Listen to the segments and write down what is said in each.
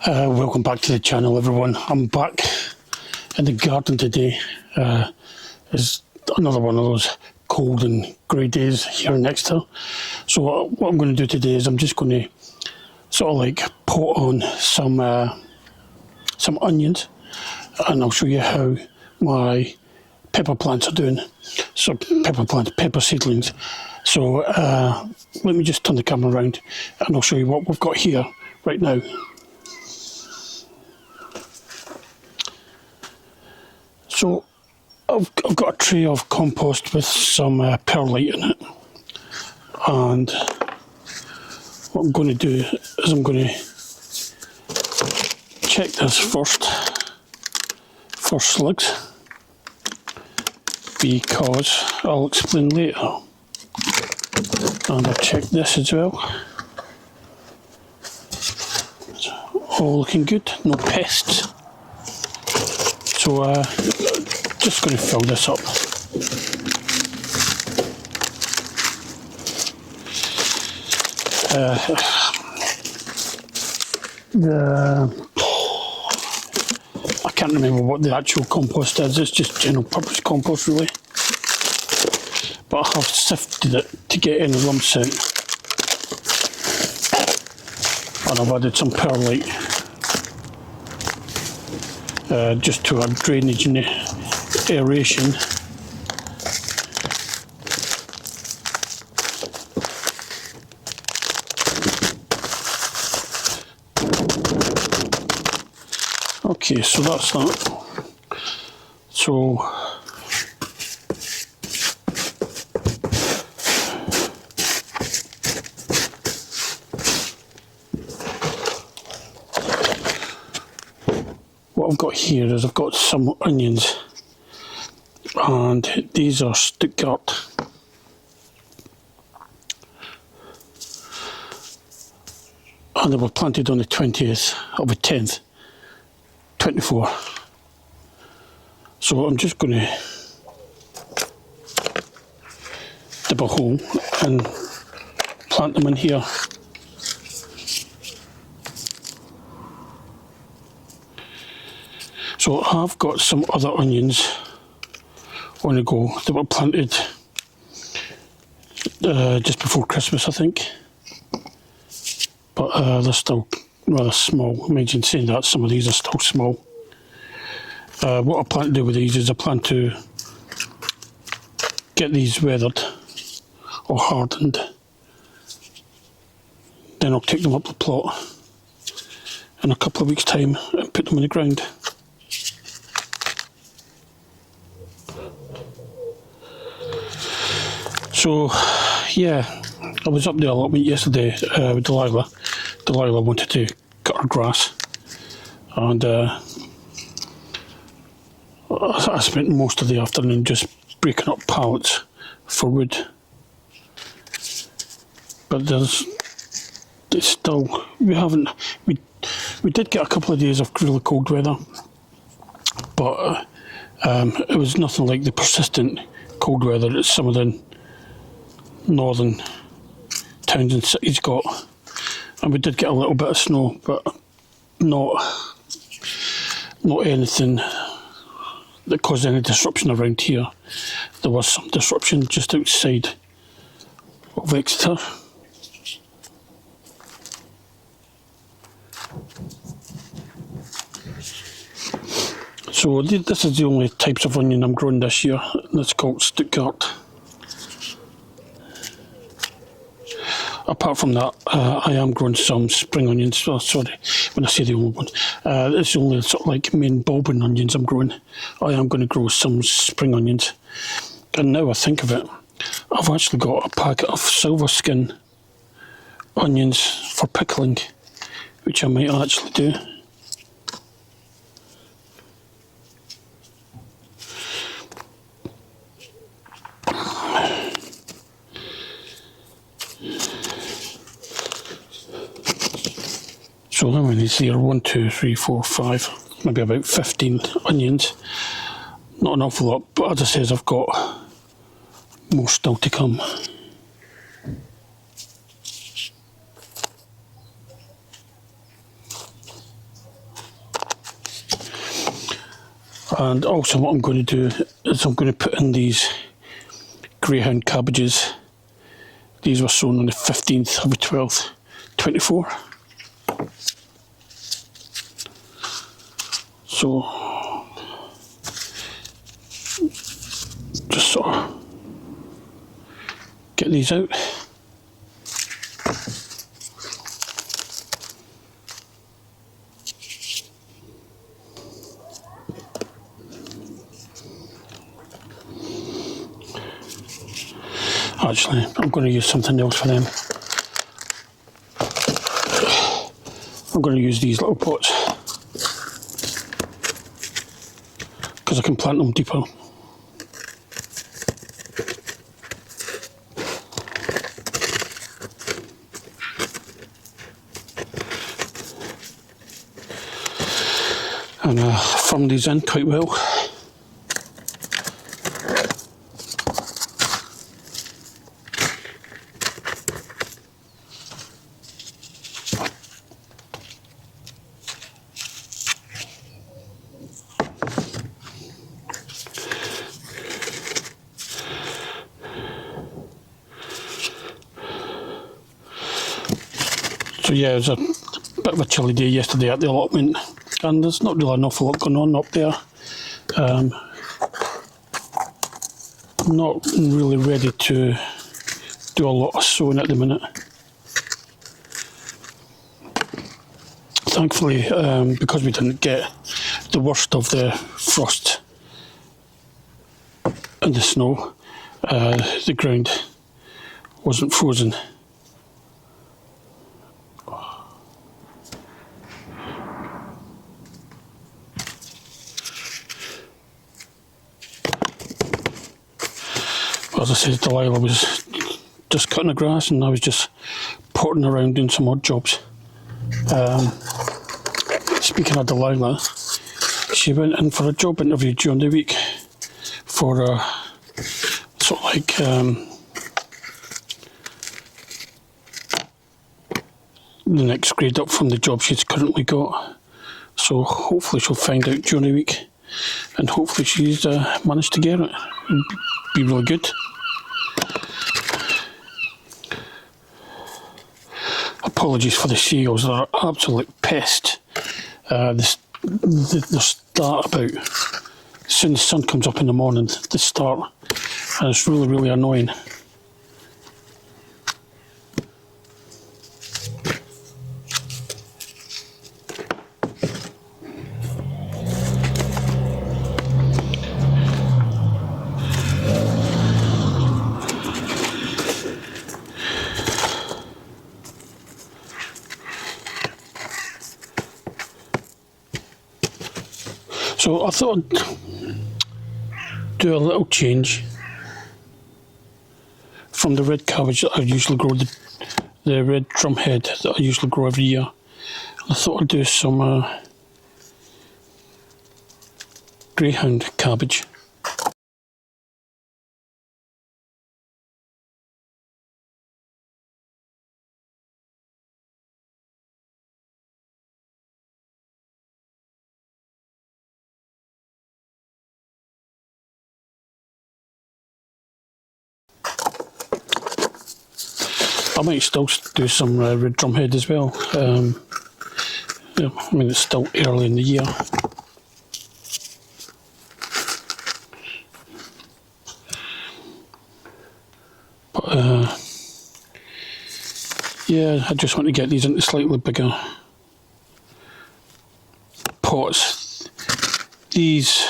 Welcome back to the channel, everyone. I'm back in the garden today. It's another one of those cold and grey days here in Exeter. So what I'm going to do today is I'm just going to sort of like pot on some onions, and I'll show you how my pepper plants are doing. So pepper seedlings. So let me just turn the camera around and I'll show you what we've got here right now. So I've got a tray of compost with some perlite in it, and what I'm going to do is I'm going to check this first for slugs, because I'll explain later. And I'll check this as well. It's all looking good, no pests. So just going to fill this up. I can't remember what the actual compost is. It's just general purpose compost, really. But I have sifted it to get any lumps out. And I've added some perlite. Just to add drainage and aeration. Okay, so that's that. So what I've got here is I've got some onions, and these are Stuttgart. And they were planted on the 20th of the 10th, 24. So I'm just going to dip a hole and plant them in here. So I've got some other onions on the go that were planted just before Christmas, I think. But they're still rather small. Imagine saying that, some of these are still small. What I plan to do with these is I plan to get these weathered or hardened. Then I'll take them up the plot in a couple of weeks' time and put them in the ground. So, yeah, I was up there a lot yesterday with Delilah. Delilah wanted to cut her grass, and I spent most of the afternoon just breaking up pallets for wood. But it's still, we did get a couple of days of really cold weather, but it was nothing like the persistent cold weather that some of the northern towns and cities got. And we did get a little bit of snow, but not anything that caused any disruption around here. There was some disruption just outside of Exeter. So this is the only types of onion I'm growing this year, and it's called Stuttgart. Apart from that, I am growing some spring onions. Oh, sorry, when I say the only ones, it's the only sort of like main bulbing onions I'm growing. I am going to grow some spring onions. And now I think of it, I've actually got a packet of silver skin onions for pickling, which I might actually do. So how many is there? 1, 2, 3, 4, 5, maybe about 15 onions. Not an awful lot, but as I says, I've got more still to come. And also what I'm going to do is I'm going to put in these greyhound cabbages. These were sown on the 15th of the 12th, 24. So, just sort of get these out. Actually, I'm going to use something else for them. I'm going to use these little pots because I can plant them deeper. And firm these in quite well. So yeah, it was a bit of a chilly day yesterday at the allotment, and there's not really an awful lot going on up there. I'm not really ready to do a lot of sowing at the minute. Thankfully, because we didn't get the worst of the frost and the snow, the ground wasn't frozen. As I said, Delilah was just cutting the grass and I was just potting around doing some odd jobs. Speaking of Delilah, she went in for a job interview during the week for sort of like the next grade up from the job she's currently got. So hopefully she'll find out during the week, and hopefully she's managed to get it. It'd be really good. Apologies for the seagulls, they're absolute pest. They start about, as soon as the sun comes up in the morning, they start, and it's really, really annoying. So I thought I'd do a little change from the red cabbage that I usually grow, the red drumhead that I usually grow every year. I thought I'd do some greyhound cabbage. I might still do some red drumhead as well. Yeah, I mean, it's still early in the year. But yeah, I just want to get these into slightly bigger pots. These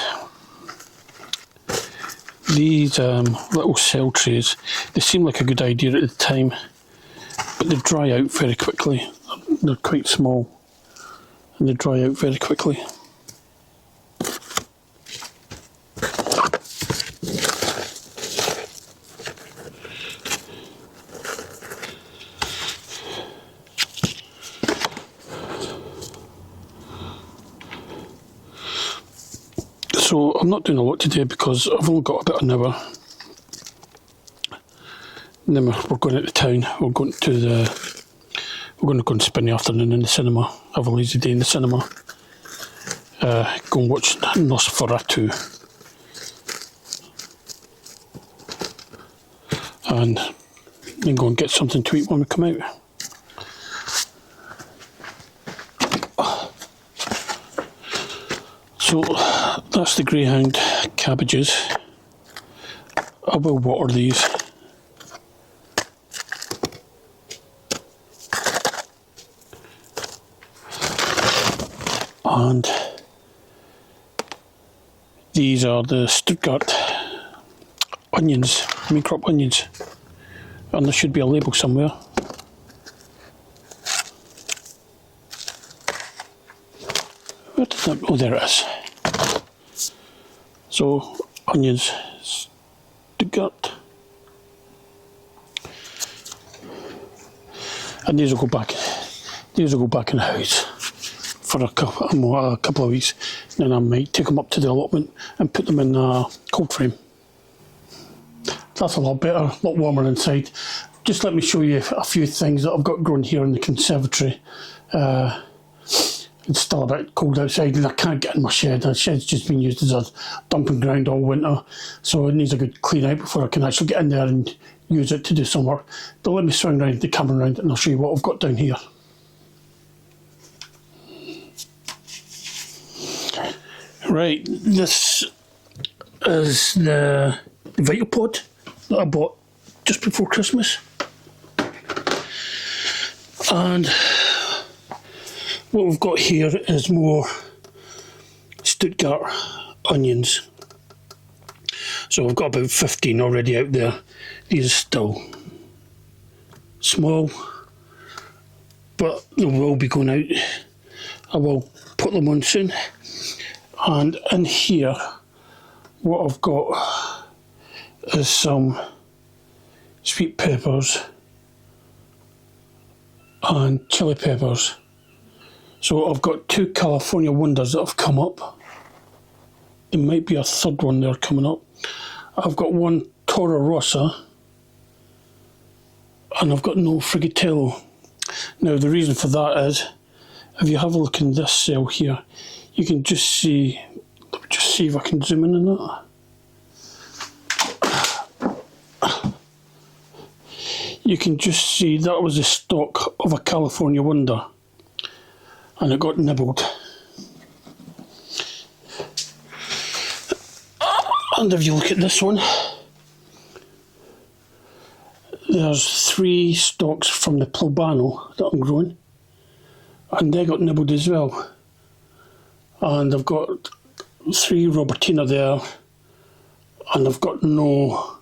little cell trays, they seem like a good idea at the time, but they dry out very quickly. They're quite small and they dry out very quickly. So I'm not doing a lot today because I've only got about an hour. And then we're going into town. We're going to go and spend the afternoon in the cinema. Have a lazy day in the cinema. go and watch Nosferatu. And then go and get something to eat when we come out. So that's the greyhound cabbages. I will water these. And these are the Stuttgart onions, main crop onions. And there should be a label somewhere. Where did that? Oh, there it is. So, onions, Stuttgart. And these will go back. These will go back in the house for a couple of weeks. Then I might take them up to the allotment and put them in a cold frame. That's a lot better, a lot warmer inside. Just let me show you a few things that I've got growing here in the conservatory. It's still a bit cold outside and I can't get in my shed. The shed's just been used as a dumping ground all winter, so it needs a good clean out before I can actually get in there and use it to do some work. But let me swing around the camera around and I'll show you what I've got down here. Right, this is the Vital Pod that I bought just before Christmas. And what we've got here is more Stuttgart onions. So I've got about 15 already out there. These are still small, but they will be going out. I will put them on soon. And in here, what I've got is some sweet peppers and chili peppers. So I've got 2 California Wonders that have come up. There might be a third one there coming up. I've got 1 Toro Rossa and I've got no Frigatello. Now the reason for that is, if you have a look in this cell here, you can just see, let me just see if I can zoom in on that. You can just see that was the stalk of a California Wonder and it got nibbled. And if you look at this one, there's 3 stalks from the Plobano that I'm growing and they got nibbled as well. And I've got 3 Robertina there, and I've got no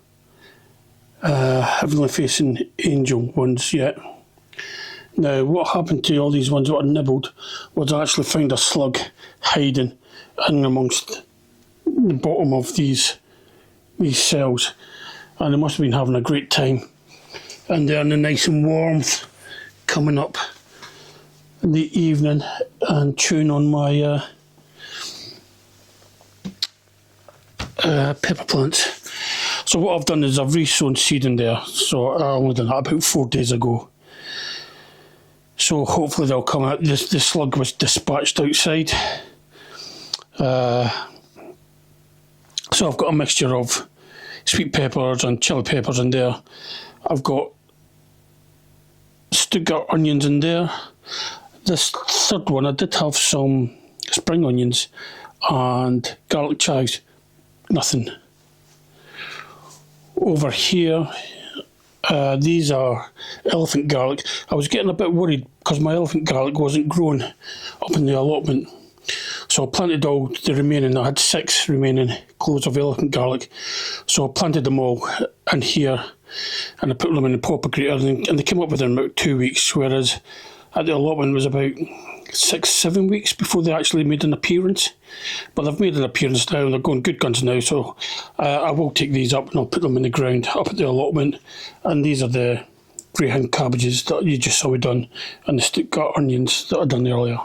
heavenly facing angel ones yet. Now what happened to all these ones that were nibbled was I actually found a slug hiding in amongst the bottom of these cells, and they must have been having a great time, and they're in the nice and warmth coming up in the evening and chewing on my pepper plants. So what I've done is I've re-sown seed in there. So I only done that about 4 days ago. So hopefully they'll come out. The slug was dispatched outside. So I've got a mixture of sweet peppers and chili peppers in there. I've got Stuttgart onions in there. This third one I did have some spring onions and garlic chives. Nothing. Over here, these are elephant garlic. I was getting a bit worried because my elephant garlic wasn't growing up in the allotment. So I planted all the remaining. I had 6 remaining cloves of elephant garlic. So I planted them all in here and I put them in the popper grater and they came up within about 2 weeks, whereas at the allotment was about 6-7 weeks before they actually made an appearance. But they've made an appearance now and they're going good guns now, so I will take these up and I'll put them in the ground up at the allotment. And these are the greyhound cabbages that you just saw me done, and the Stuttgart onions that I done earlier.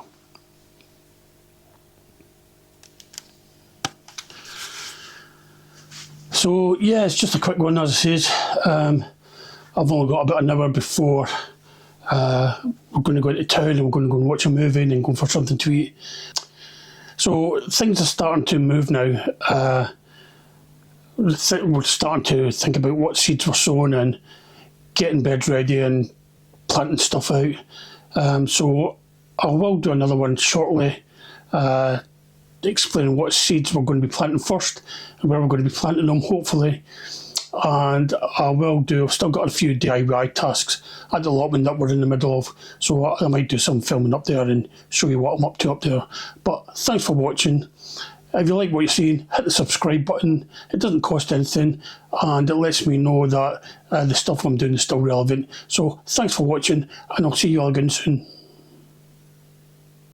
So yeah, it's just a quick one, as I said. I've only got about an hour before we're going to go into town and we're going to go and watch a movie and then go for something to eat. So things are starting to move now. We're starting to think about what seeds we're sowing and getting beds ready and planting stuff out. So I will do another one shortly, explaining what seeds we're going to be planting first and where we're going to be planting them, hopefully. And I've still got a few DIY tasks at the allotment that we're in the middle of, so I might do some filming up there and show you what I'm up to up there. But thanks for watching. If you like what you're seeing, hit the subscribe button. It doesn't cost anything, and it lets me know that the stuff I'm doing is still relevant. So thanks for watching, and I'll see you all again soon.